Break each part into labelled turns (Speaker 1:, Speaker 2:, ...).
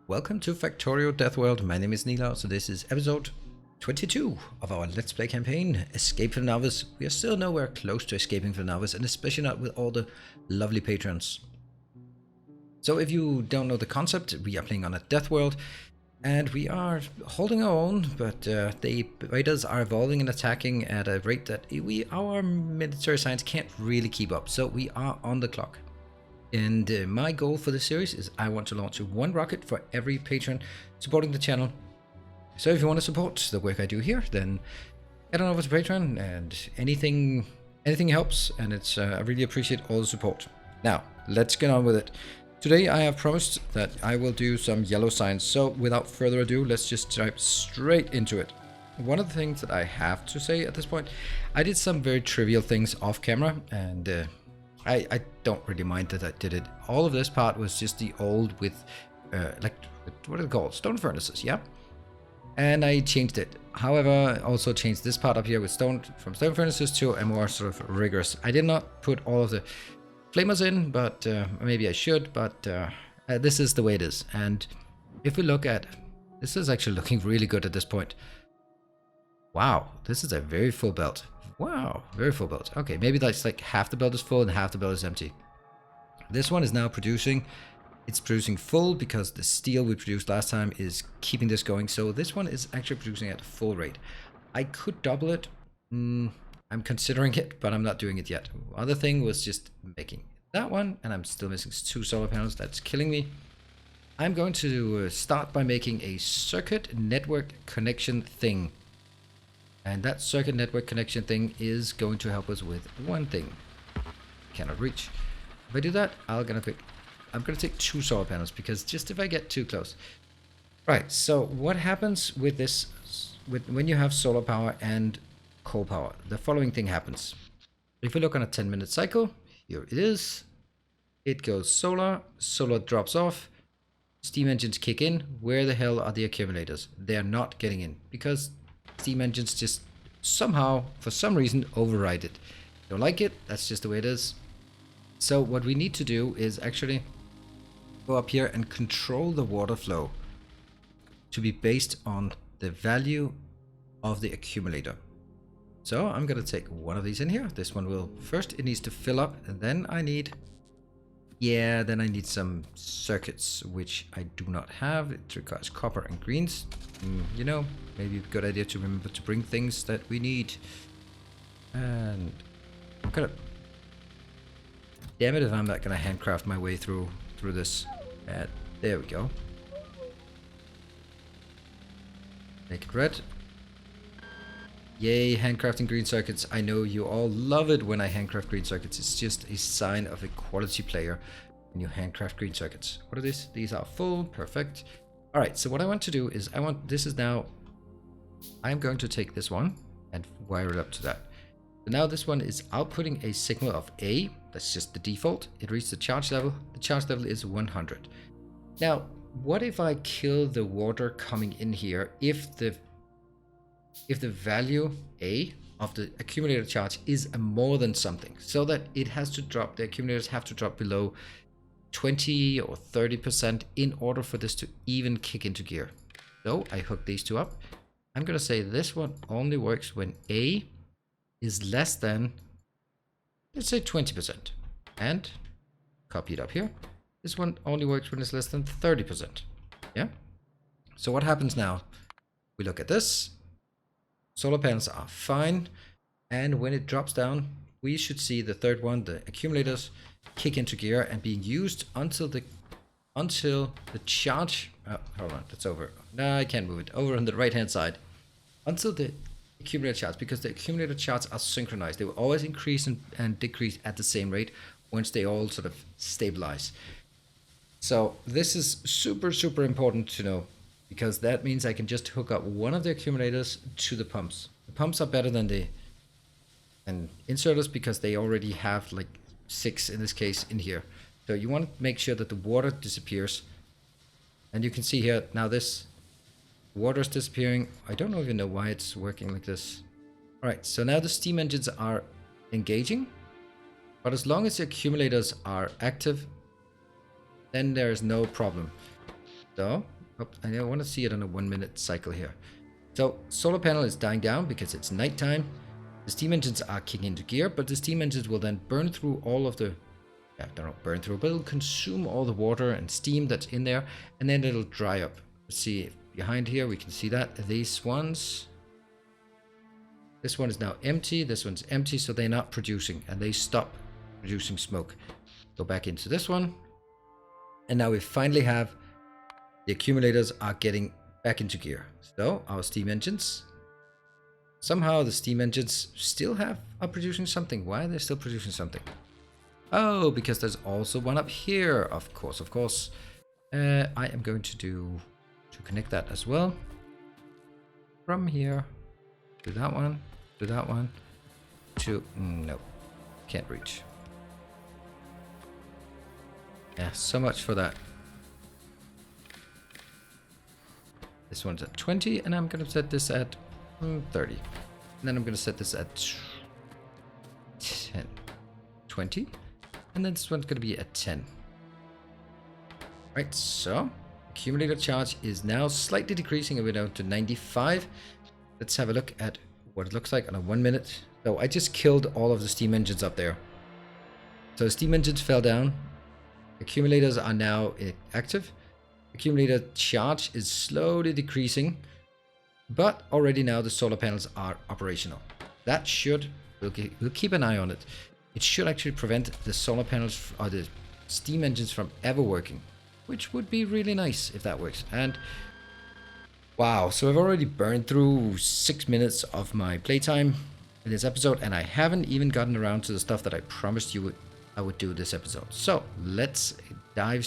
Speaker 1: Welcome to Factorio Death World. My name is Nila, so this is episode 22 of our Let's Play campaign, Escape from Nauvis. We are still nowhere close to escaping from Nauvis, and especially not with all the lovely patrons. So if you don't know the concept, we are playing on a Death World, and we are holding our own, but the raiders are evolving and attacking at a rate that our military science can't really keep up, so we are on the clock. And my goal for this series is I want to launch one rocket for every patron supporting the channel. So if you want to support the work I do here, then head on over to Patreon, and anything helps, and it's I really appreciate all the support. Now, let's get on with it. Today I have promised that I will do some yellow signs, so without further ado, let's just dive straight into it. One of the things that I have to say at this point, I did some very trivial things off camera, and I don't really mind that I did it. All of this part was just the old with, what are they called? Stone furnaces, yeah? And I changed it. However, I also changed this part up here with from stone furnaces to a more sort of rigorous. I did not put all of the flamers in, but maybe I should, but this is the way it is. And if we look at, this is actually looking really good at this point. Wow, this is a very full belt. Wow, very full belt. Okay, maybe that's like half the belt is full and half the belt is empty. This one is now producing. It's producing full because the steel we produced last time is keeping this going. So this one is actually producing at a full rate. I could double it. I'm considering it, but I'm not doing it yet. Other thing was just making that one, and I'm still missing 2 solar panels. That's killing me. I'm going to start by making a circuit network connection thing. And that circuit network connection thing is going to help us with one thing. Cannot reach. If I do that, I'm gonna take 2 solar panels, because just if I get too close. Right, so what happens with this, when you have solar power and coal power? The following thing happens. If we look on a 10-minute cycle, here it is. It goes solar drops off, steam engines kick in. Where the hell are the accumulators? They're not getting in, because steam engines just somehow, for some reason, override it. Don't like it, that's just the way it is. So what we need to do is actually go up here and control the water flow to be based on the value of the accumulator. So I'm gonna take one of these in here. This one will, first it needs to fill up, and then I need some circuits, which I do not have. It requires copper and greens. You know, maybe a good idea to remember to bring things that we need. And I'm gonna, damn it if I'm not gonna handcraft my way through this. There we go. Make it red. Yay, handcrafting green circuits. I know you all love it when I handcraft green circuits. It's just a sign of a quality player when you handcraft green circuits. What are these? These are full. Perfect. Alright, so what I want to do is I'm going to take this one and wire it up to that. So now this one is outputting a signal of A. That's just the default. It reached the charge level. The charge level is 100. Now, what if I kill the water coming in here if the value A of the accumulator charge is more than something, so that it has to drop, the accumulators have to drop below 20 or 30% in order for this to even kick into gear. So I hook these two up. I'm gonna say this one only works when A is less than, let's say 20%, and copy it up here. This one only works when it's less than 30%. Yeah. So what happens now? We look at this. Solar panels are fine, and when it drops down, we should see the third one, the accumulators, kick into gear and being used until the charge. Oh, hold on, that's over. No, I can't move it. Over on the right hand side, until the accumulator charge, because the accumulator charges are synchronized. They will always increase and decrease at the same rate once they all sort of stabilize. So this is super important to know, because that means I can just hook up one of the accumulators to the pumps. The pumps are better than the inserters, because they already have like 6 in this case in here. So you want to make sure that the water disappears. And you can see here now this water is disappearing. I don't even know why it's working like this. Alright, so now the steam engines are engaging, but as long as the accumulators are active, then there is no problem. So Oh, I want to see it on a 1 minute cycle here. So solar panel is dying down because it's nighttime. The steam engines are kicking into gear, but the steam engines will then burn through all of the, yeah, don't know, burn through, but it'll consume all the water and steam that's in there, and then it'll dry up. Let's see, behind here we can see that these ones, this one is now empty, this one's empty, so they're not producing, and they stop producing smoke. Go back into this one, and now we finally have the accumulators are getting back into gear. So our steam engines, somehow the steam engines still are producing something. Why are they still producing something? Oh, because there's also one up here. Of course, of course. I am going to connect that as well. From here to that one, to that one, to no, can't reach. Yeah, so much for that. This one's at 20, and I'm gonna set this at 30. And then I'm gonna set this at 10. 20. And then this one's gonna be at 10. Right, so accumulator charge is now slightly decreasing, and we're down to 95. Let's have a look at what it looks like on a 1 minute. So I just killed all of the steam engines up there. So steam engines fell down. Accumulators are now active. Accumulator charge is slowly decreasing, but already now the solar panels are operational. That should, we'll keep an eye on it. It should actually prevent the solar panels or the steam engines from ever working, which would be really nice if that works. And wow, so I've already burned through 6 minutes of my playtime in this episode, and I haven't even gotten around to the stuff that I promised you I would do this episode. So let's dive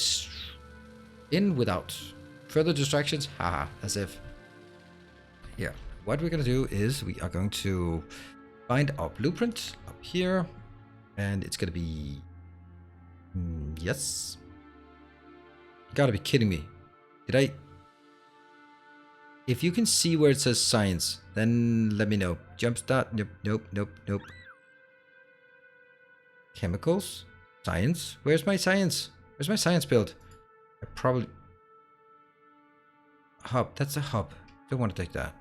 Speaker 1: in without further distractions. Haha, as if. Yeah, what we're gonna do is we are going to find our blueprint up here, and it's gonna be yes. You gotta be kidding me. Did I? If you can see where it says science, then let me know. Jumpstart. Nope, nope, nope, nope. Chemicals, science. Where's my science? Where's my science build? I probably hub. That's a hub. Don't want to take that.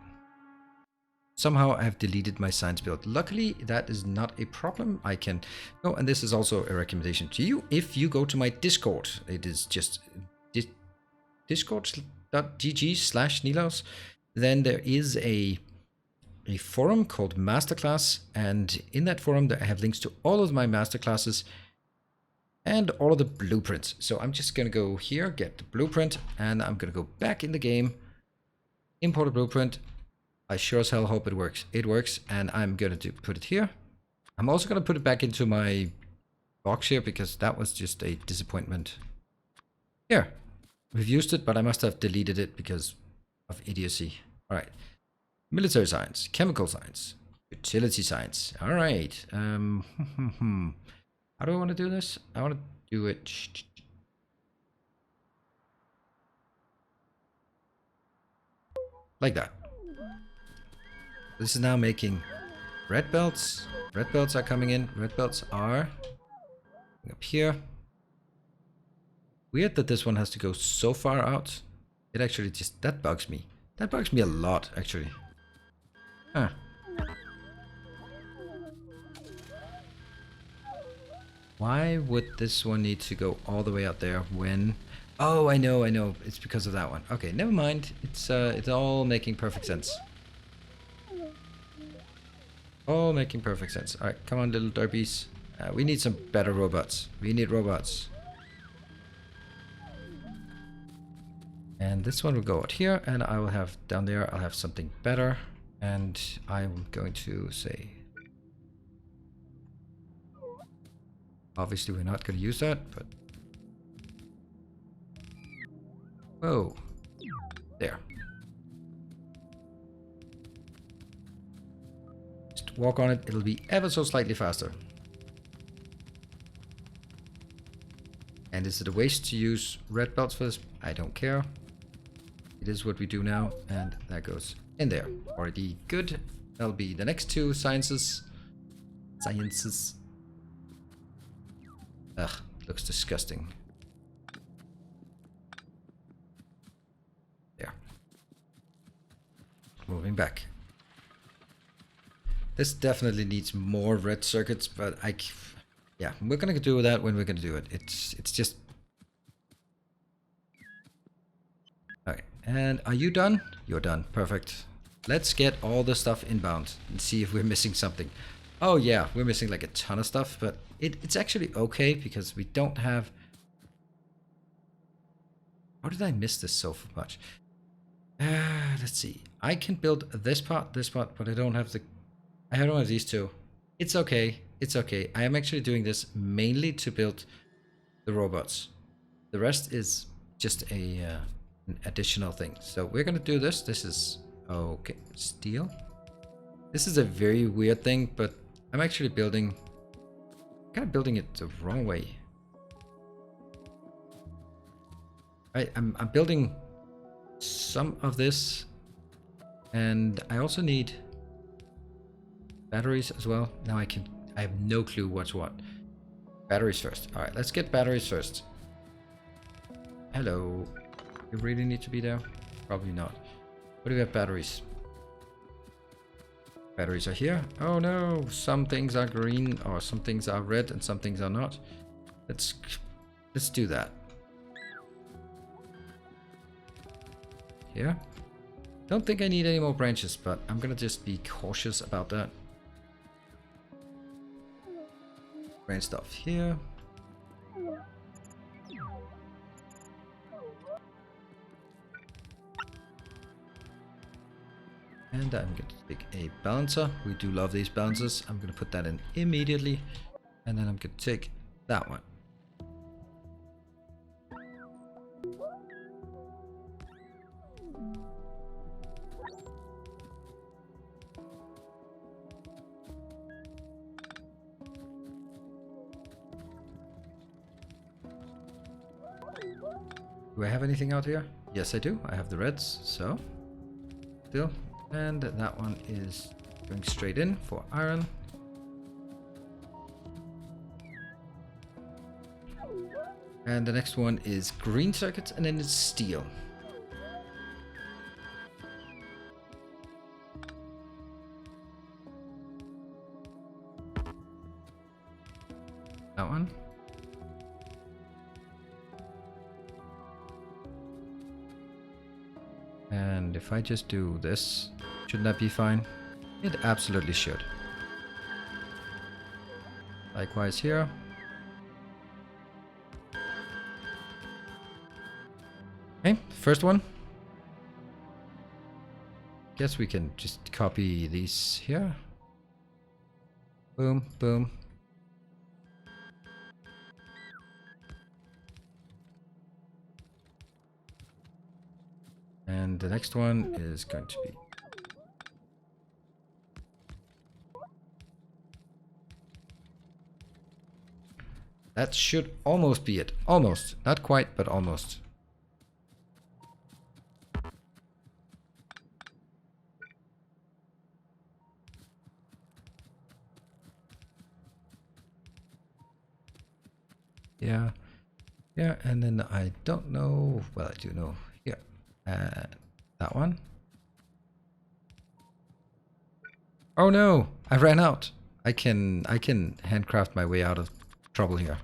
Speaker 1: Somehow I have deleted my science build. Luckily, that is not a problem. I can. Oh, and this is also a recommendation to you. If you go to my Discord, it is just discord.gg/Nilaus. Then there is a forum called Masterclass, and in that forum I have links to all of my masterclasses and all of the blueprints. So I'm just gonna go here, get the blueprint, and I'm gonna go back in the game, import a blueprint. I sure as hell hope it works. It works, and I'm gonna put it here. I'm also gonna put it back into my box here because that was just a disappointment. Here, we've used it, but I must have deleted it because of idiocy. All right, military science, chemical science, utility science. All right. How do I want to do this? I want to do it like that. This is now making red belts. Red belts are coming in. Red belts are up here. Weird that this one has to go so far out. It actually just, that bugs me. That bugs me a lot, actually. Huh. Why would this one need to go all the way out there when... Oh, I know. It's because of that one. Okay, never mind. It's all making perfect sense. All making perfect sense. All right, come on, little derbies. We need some better robots. We need robots. And this one will go out here, and I will have down there, I'll have something better. And I'm going to say... Obviously, we're not going to use that, but... Whoa. There. Just walk on it. It'll be ever so slightly faster. And is it a waste to use red belts for this? I don't care. It is what we do now, and that goes in there. Already good. That'll be the next two sciences. Ugh, looks disgusting. There. Moving back. This definitely needs more red circuits, but yeah, we're gonna do that when we're gonna do it. It's just... Okay, and are you done? You're done, perfect. Let's get all the stuff inbound and see if we're missing something. Oh yeah, we're missing like a ton of stuff, but it's actually okay because we don't have... How did I miss this so much? Let's see. I can build this part, but I don't have the... I don't have these two. It's okay. It's okay. I am actually doing this mainly to build the robots. The rest is just an additional thing. So we're gonna do this. This is okay. Steel. This is a very weird thing, but I'm actually kind of building it the wrong way. I'm building some of this, and I also need batteries as well. Now I have no clue what's what. Batteries first. All right, let's get batteries first. Hello. You really need to be there? Probably not. What do we have? Batteries. Batteries are here. Oh no, some things are green, or some things are red, and some things are not. Let's do that. Here. Don't think I need any more branches, but I'm gonna just be cautious about that. Branch stuff here. And I'm going to take a balancer. We do love these balancers. I'm going to put that in immediately. And then I'm going to take that one. Do I have anything out here? Yes, I do. I have the reds, so still. And that one is going straight in for iron. And the next one is green circuits, and then it's steel. That one. And if I just do this, shouldn't that be fine? It absolutely should. Likewise here. Okay, first one. Guess we can just copy these here. Boom, boom. And the next one is going to be... That should almost be it. Almost. Not quite, but almost. Yeah. Yeah, and then I don't know... Well, I do know. Here. That one. Oh no! I ran out. I can handcraft my way out of trouble here.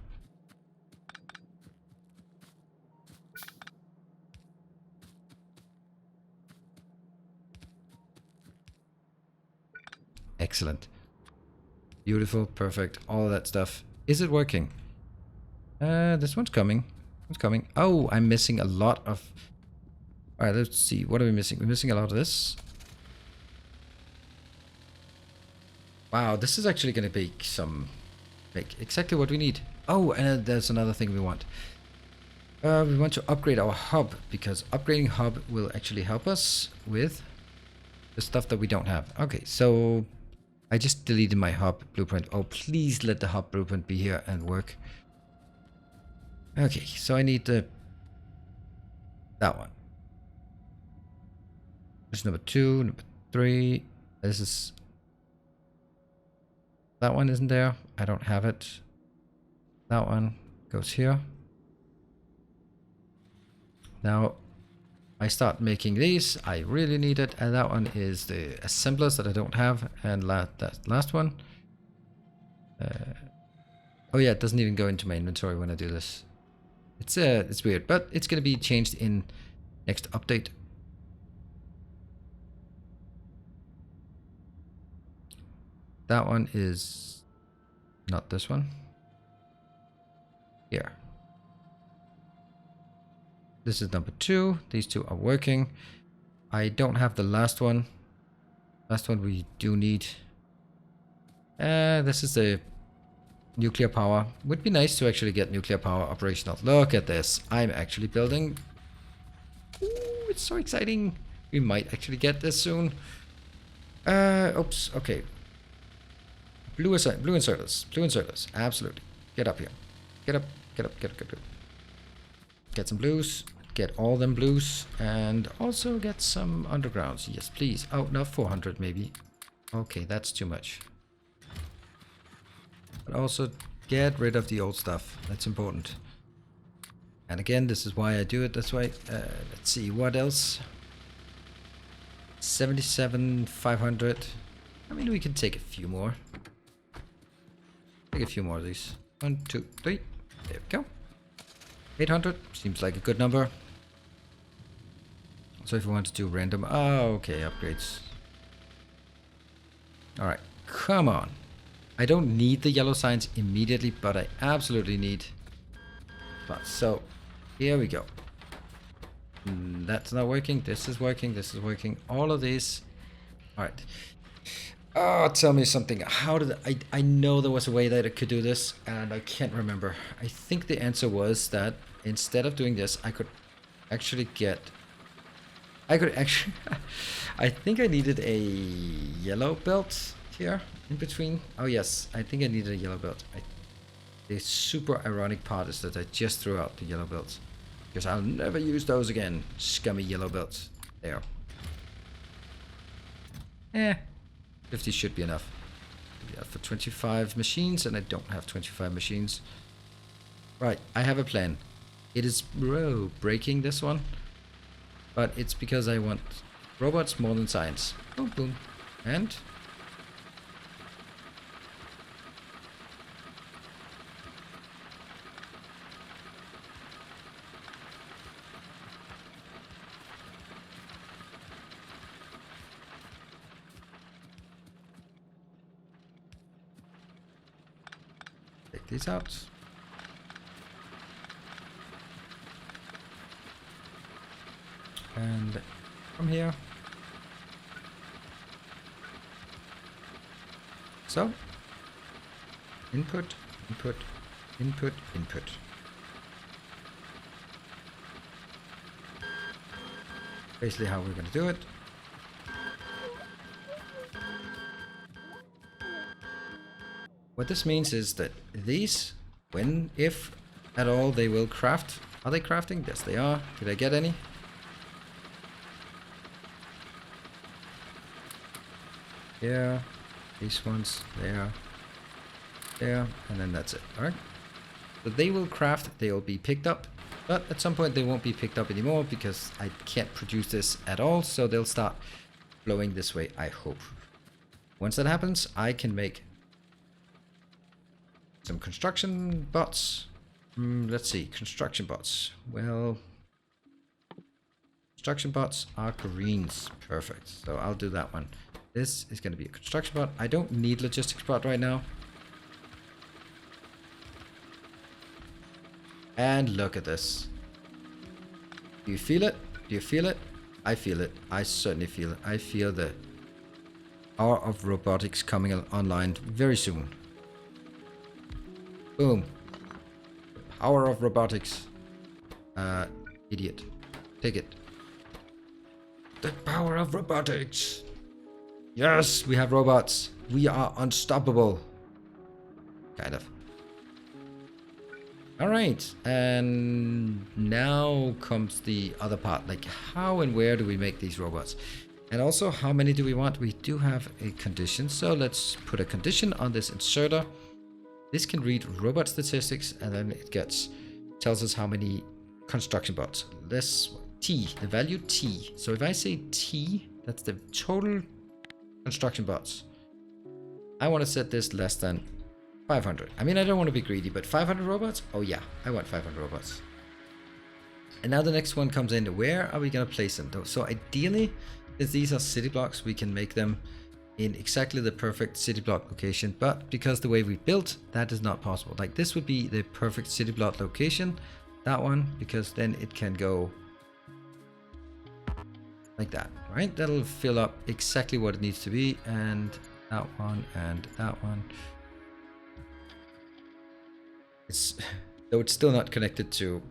Speaker 1: Excellent. Beautiful, perfect, all of that stuff. Is it working? This one's coming. It's coming. Oh, I'm missing a lot of... Alright, let's see. What are we missing? We're missing a lot of this. Wow, this is actually going to make exactly what we need. Oh, and there's another thing we want. We want to upgrade our hub, because upgrading hub will actually help us with the stuff that we don't have. Okay, so I just deleted my hub blueprint. Oh, please let the hub blueprint be here and work. Okay, so I need that one. This is number 2, number 3. This is... That one isn't there. I don't have it. That one goes here. Now, I start making these. I really need it. And that one is the assemblers that I don't have. And that last one. Oh yeah, it doesn't even go into my inventory when I do this. It's weird, but it's going to be changed in next update. That one is not this one. Here. This is number 2. These two are working. I don't have the last one. Last one we do need. This is the nuclear power. Would be nice to actually get nuclear power operational. Look at this. I'm actually building. Ooh, it's so exciting. We might actually get this soon. Oops. Okay. Blue inserters. Blue inserters. Absolutely. Get up here. Get up. Get up. Get up. Get up. Get some blues. Get all them blues. And also get some undergrounds. Yes, please. Oh, no, 400 maybe. Okay, that's too much. But also get rid of the old stuff. That's important. And again, this is why I do it. That's why. Let's see. What else? 77,500. I mean, we can take a few more. Take a few more of these. 1, 2, 3. There we go. 800 seems like a good number. So if we want to do random, oh, okay, upgrades. All right, come on. I don't need the yellow signs immediately, but I absolutely need. So here we go. That's not working. This is working. This is working. All of these. All right. Oh, tell me something. How did I know there was a way that I could do this, and I can't remember. I think the answer was that instead of doing this, I could actually get. I think I needed a yellow belt here in between. Oh yes, I think I needed a yellow belt. The super ironic part is that I just threw out the yellow belts because I'll never use those again. Scummy yellow belts. There. 50 should be enough. Yeah, for 25 machines, and I don't have 25 machines. Right, I have a plan. It is breaking this one, but it's because I want robots more than science. Boom, boom, and take these out. And from here. So, input, input, input, input. Basically how we're going to do it. What this means is that these, when, if at all, they will craft. Are they crafting? Yes, they are. Did I get any? Yeah, these ones, there, and then that's it. Alright. So they will craft, they will be picked up, but at some point they won't be picked up anymore because I can't produce this at all, so they'll start flowing this way, I hope. Once that happens, I can make some construction bots. Let's see, construction bots. Well, construction bots are greens. Perfect. So I'll do that one. This is going to be a construction bot. I don't need logistics bot right now. And look at this. Do you feel it? Do you feel it? I feel it. I certainly feel it. I feel the power of robotics coming online very soon. Boom. The power of robotics. Idiot. Take it. The power of robotics. Yes, we have robots. We are unstoppable. Kind of. Alright, and now comes the other part. Like, how and where do we make these robots? And also, how many do we want? We do have a condition, so let's put a condition on this inserter. This can read robot statistics, and then it tells us how many construction bots. This T, the value T. So if I say T, that's the total construction bots. I want to set this less than 500. I mean, I don't want to be greedy, but 500 robots? Oh yeah, I want 500 robots. And now the next one comes in. Where are we going to place them though? So ideally, since these are city blocks, we can make them in exactly the perfect city block location. But because the way we built, that is not possible. Like this would be the perfect city block location. That one, because then it can go like that, right? That'll fill up exactly what it needs to be. And that one and that one. Though it's still not connected to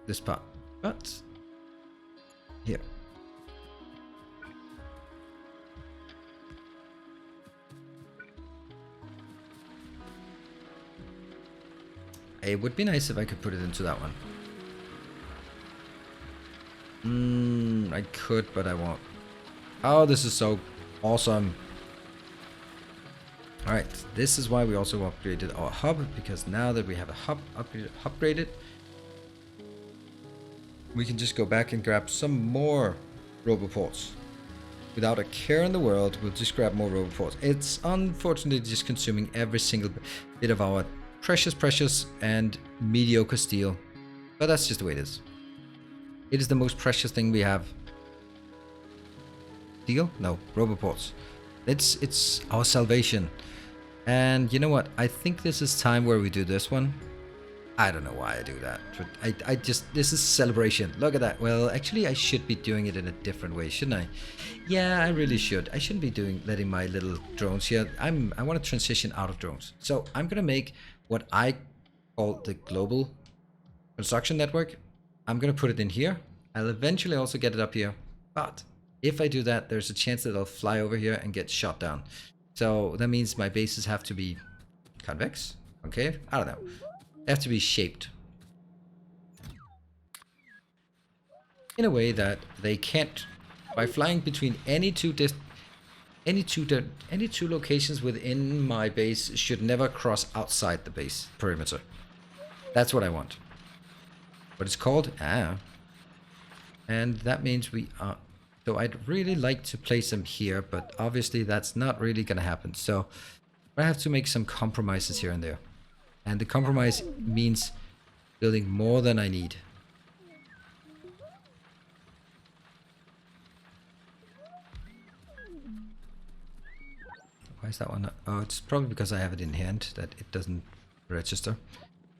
Speaker 1: this part, but here. It would be nice if I could put it into that one. I could, but I won't. Oh, this is so awesome. Alright, this is why we also upgraded our hub, because now that we have a hub upgraded, we can just go back and grab some more roboports. Without a care in the world, we'll just grab more roboports. It's unfortunately just consuming every single bit of our precious and mediocre steel. But that's just the way it is. It is the most precious thing we have. Steel? No, roboports. It's our salvation. And you know what? I think this is time where we do this one. I don't know why I do that. I just, this is celebration. Look at that. Well, actually I should be doing it in a different way, shouldn't I? Yeah, I really should. I shouldn't be letting my little drones here. I want to transition out of drones. So I'm going to make what I call the global construction network. I'm going to put it in here. I'll eventually also get it up here. But if I do that, there's a chance that I'll fly over here and get shot down. So that means my bases have to be convex. Okay, I don't know. They have to be shaped in a way that they can't, by flying between any two locations within my base, should never cross outside the base perimeter. That's what I want. What it's called? And that means we are. So I'd really like to place them here, but obviously that's not really gonna happen. So I have to make some compromises here and there. And the compromise means building more than I need. Why is that one not? Oh, it's probably because I have it in hand that it doesn't register.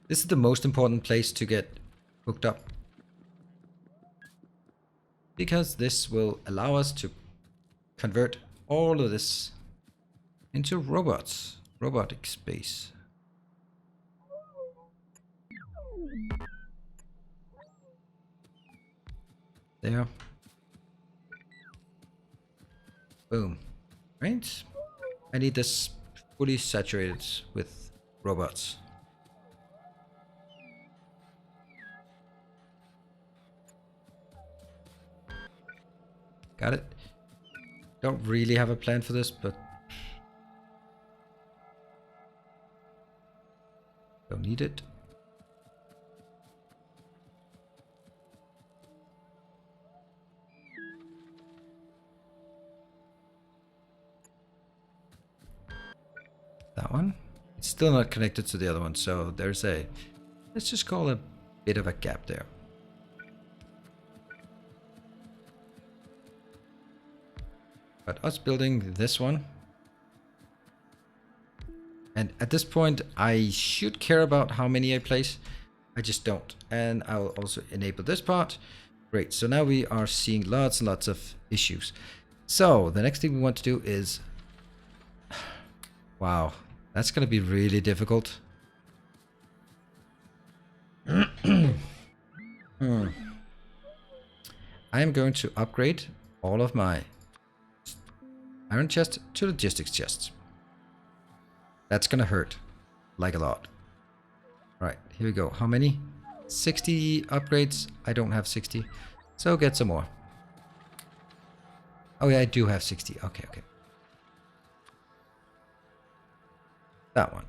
Speaker 1: This is the most important place to get hooked up, because this will allow us to convert all of this into robots, robotic space. There. Boom. Right? I need this fully saturated with robots. Got it. Don't really have a plan for this, but don't need it. That one. It's still not connected to the other one, so there's a, let's just call a bit of a gap there. But us building this one, and at this point I should care about how many I place. I just don't. And I'll also enable this part. Great. So now we are seeing lots and lots of issues. So the next thing we want to do is, wow, that's going to be really difficult. I am going to upgrade all of my iron chest to logistics chests. That's gonna hurt like a lot. Right, here we go. How many? 60 upgrades. I don't have 60, so get some more. Oh yeah, I do have 60. Okay. That one.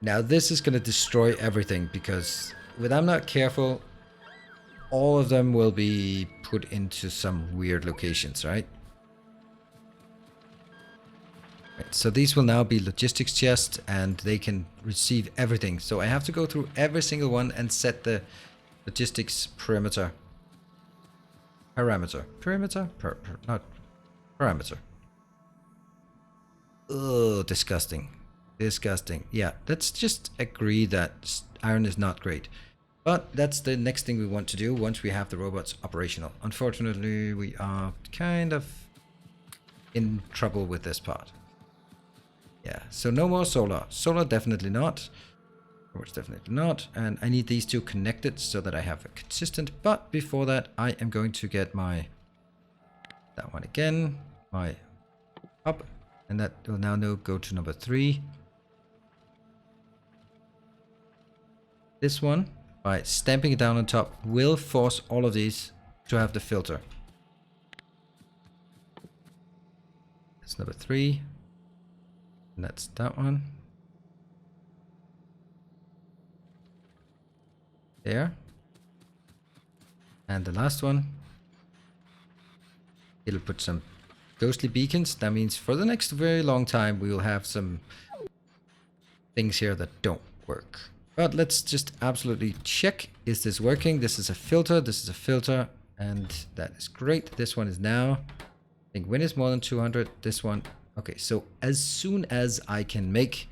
Speaker 1: Now this is gonna destroy everything, because if I'm not careful, all of them will be put into some weird locations, right? Right, so these will now be logistics chests and they can receive everything. So I have to go through every single one and set the logistics parameter. Not parameter. Ugh, disgusting. Disgusting. Yeah, let's just agree that iron is not great. But that's the next thing we want to do once we have the robots operational. Unfortunately, we are kind of in trouble with this part. Yeah, so no more solar. Solar definitely not. Robots definitely not. And I need these two connected so that I have a consistent. But before that, I am going to get my... that one again. My up. And that will now go to number 3. This one, by stamping it down on top, will force all of these to have the filter. That's number 3. And that's that one. There. And the last one. It'll put some ghostly beacons. That means for the next very long time we will have some things here that don't work. But let's just absolutely check. Is this working? This is a filter. This is a filter. And that is great. This one is now. I think win is more than 200. This one. Okay, so as soon as I can make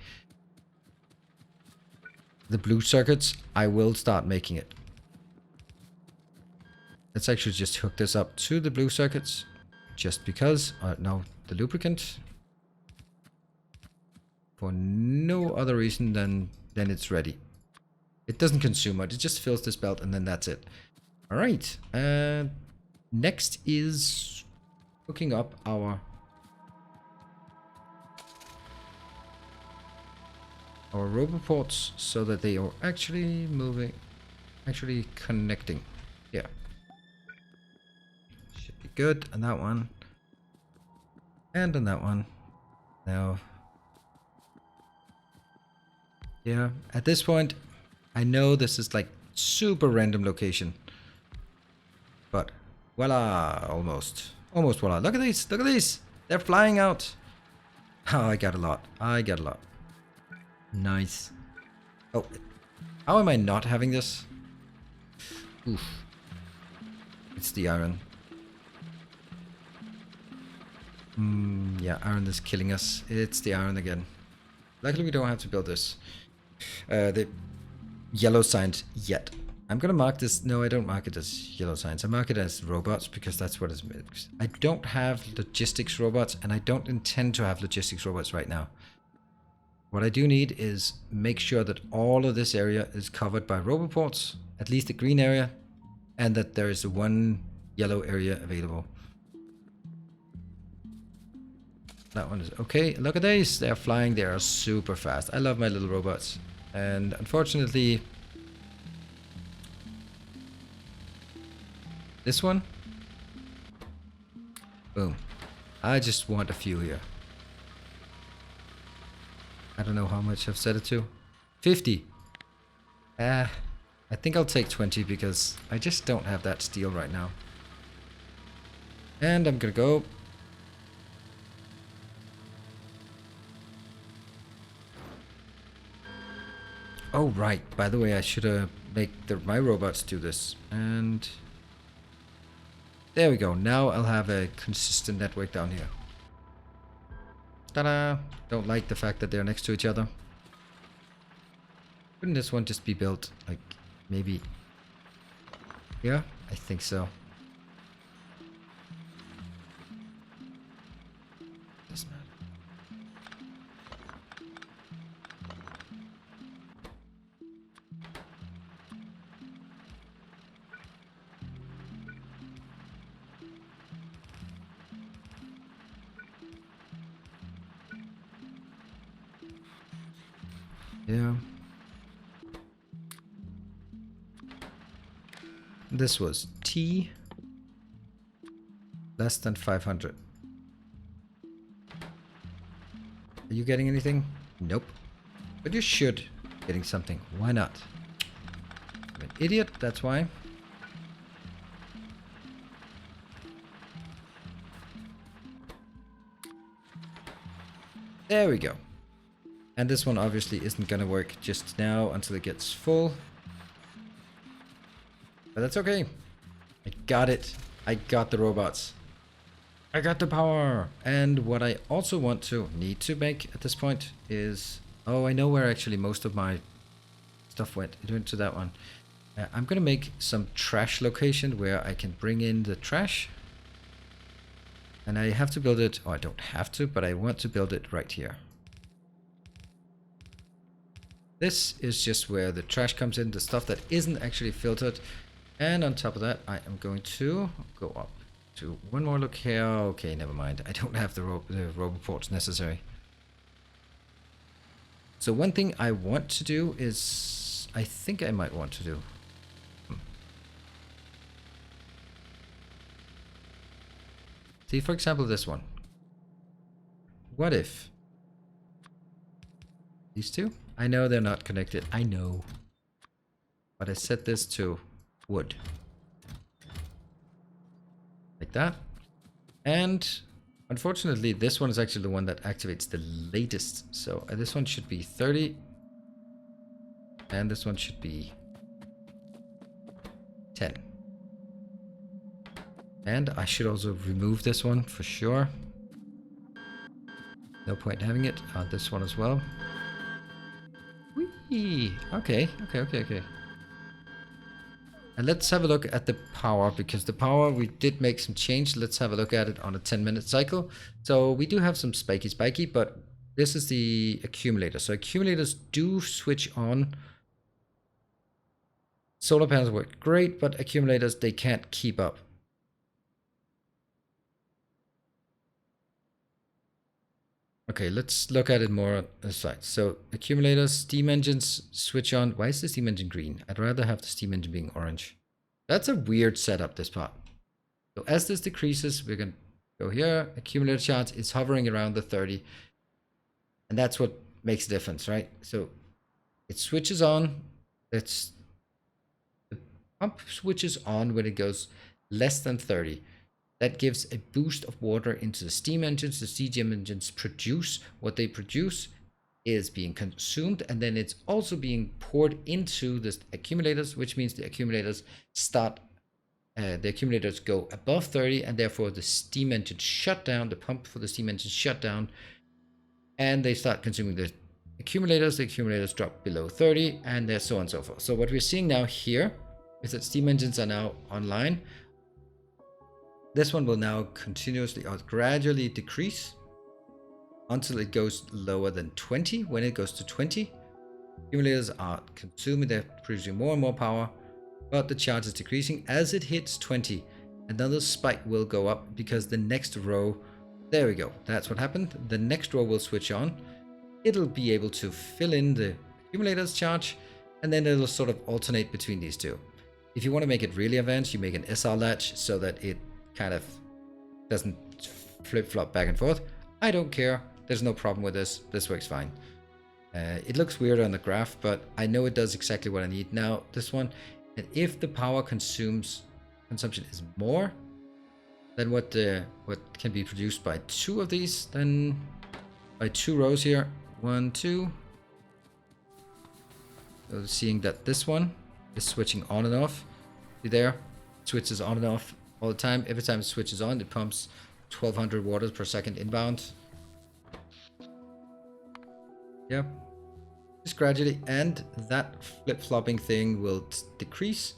Speaker 1: the blue circuits, I will start making it. Let's actually just hook this up to the blue circuits. Just because. No, the lubricant. For no other reason than it's ready. It doesn't consume much. It just fills this belt and then that's it. Alright. Next is hooking up our roboports so that they are actually moving, actually connecting. Yeah. Should be good. And that one. And on that one. Now. Yeah. At this point, I know this is like super random location. But voila, almost. Almost voila. Look at these. Look at these. They're flying out. Oh, I got a lot. I got a lot. Nice. Oh, how am I not having this? Oof. It's the iron. Yeah, iron is killing us. It's the iron again. Luckily we don't have to build this. The yellow signs yet. I'm gonna mark this. No, I don't mark it as yellow signs. I mark it as robots because that's what it's made. I don't have logistics robots and I don't intend to have logistics robots right now. What I do need is make sure that all of this area is covered by roboports, at least the green area, and that there is one yellow area available. That one is okay. Look at these. They're flying. They are super fast. I love my little robots. And unfortunately, this one, boom. I just want a few here. I don't know how much I've set it to. 50. I think I'll take 20 because I just don't have that steel right now. And I'm gonna go. Oh right, by the way, I should make my robots do this. And there we go. Now I'll have a consistent network down here. Ta-da! Don't like the fact that they're next to each other. Couldn't this one just be built like maybe here? I think so. Doesn't matter. Yeah. This was T less than 500. Are you getting anything? Nope. But you should getting something. Why not? I'm an idiot, that's why. There we go. And this one obviously isn't gonna work just now until it gets full. But that's okay. I got it. I got the robots. I got the power. And what I also need to make at this point is... Oh, I know where actually most of my stuff went. It went to that one. I'm gonna make some trash location where I can bring in the trash. And I have to build it... Oh, I don't have to, but I want to build it right here. This is just where the trash comes in, the stuff that isn't actually filtered. And on top of that, I am going to go up to one more look here. Okay, never mind. I don't have the roboports necessary. So one thing I want to do is... I think I might want to do... See, for example, this one. What if... These two? I know they're not connected. I know. But I set this to wood. Like that. And unfortunately, this one is actually the one that activates the latest. So this one should be 30. And this one should be 10. And I should also remove this one for sure. No point in having it on this one as well. Whee! Okay. And let's have a look at the power, because the power, we did make some change. Let's have a look at it on a 10-minute cycle. So we do have some spiky, but this is the accumulator. So accumulators do switch on. Solar panels work great, but accumulators, they can't keep up. Okay, let's look at it more on the side. So accumulators, steam engines switch on. Why is the steam engine green? I'd rather have the steam engine being orange. That's a weird setup, this part. So as this decreases, we're going to go here. Accumulator charge is hovering around the 30. And that's what makes a difference, right? So it switches on. The pump switches on when it goes less than 30. That gives a boost of water into the steam engines. The steam engines produce. What they produce is being consumed, and then it's also being poured into the accumulators, which means the accumulators go above 30, and therefore the steam engine shut down, the pump for the steam engine shut down, and they start consuming the accumulators. The accumulators drop below 30, and so on and so forth. So what we're seeing now here is that steam engines are now online. This one will now continuously or gradually decrease until it goes lower than 20. When it goes to 20, accumulators are consuming, they're producing more and more power, but the charge is decreasing. As it hits 20, another spike will go up because the next row, there we go, that's what happened. The next row will switch on. It'll be able to fill in the accumulators charge, and then it'll sort of alternate between these two. If you want to make it really advanced, you make an SR latch so that it kind of doesn't flip-flop back and forth. I don't care. There's no problem with this. This works fine. It looks weird on the graph, but I know it does exactly what I need. Now, this one, and if the power consumption is more than what can be produced by two of these, then by two rows here, 1, 2. So seeing that this one is switching on and off. See there? It switches on and off all the time. Every time it switches on, it pumps 1200 waters per second inbound. Yeah, just gradually, and that flip-flopping thing will decrease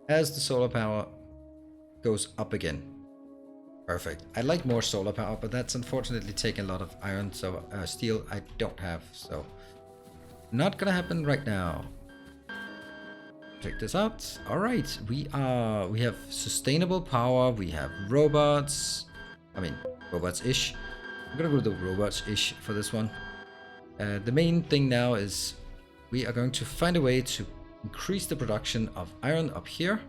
Speaker 1: as the solar power goes up again. Perfect. I'd like more solar power, but that's unfortunately taking a lot of iron, so steel I don't have, so not gonna happen right now. Check this out. All right, we have sustainable power. We have robots. I mean, robots-ish. I'm gonna go to the robots-ish for this one. The main thing now is we are going to find a way to increase the production of iron up here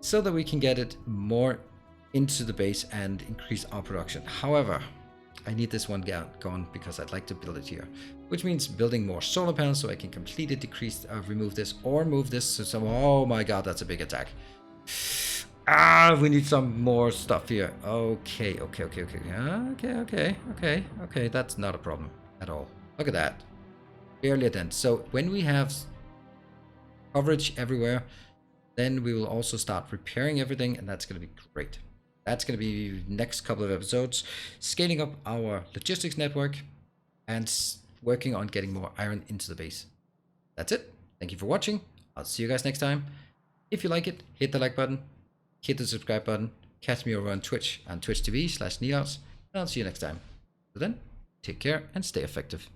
Speaker 1: so that we can get it more into the base and increase our production. However, I need this one gone because I'd like to build it here, which means building more solar panels so I can completely remove this or move this to some. Oh my god, that's a big attack. Ah, we need some more stuff here. Okay. Okay. That's not a problem at all. Look at that. Barely a dent. So when we have coverage everywhere, then we will also start repairing everything, and that's going to be great. That's going to be next couple of episodes, scaling up our logistics network and working on getting more iron into the base. That's it. Thank you for watching. I'll see you guys next time. If you like it, hit the like button, hit the subscribe button, catch me over on Twitch and Twitch TV/Neos, and I'll see you next time. So then, take care and stay effective.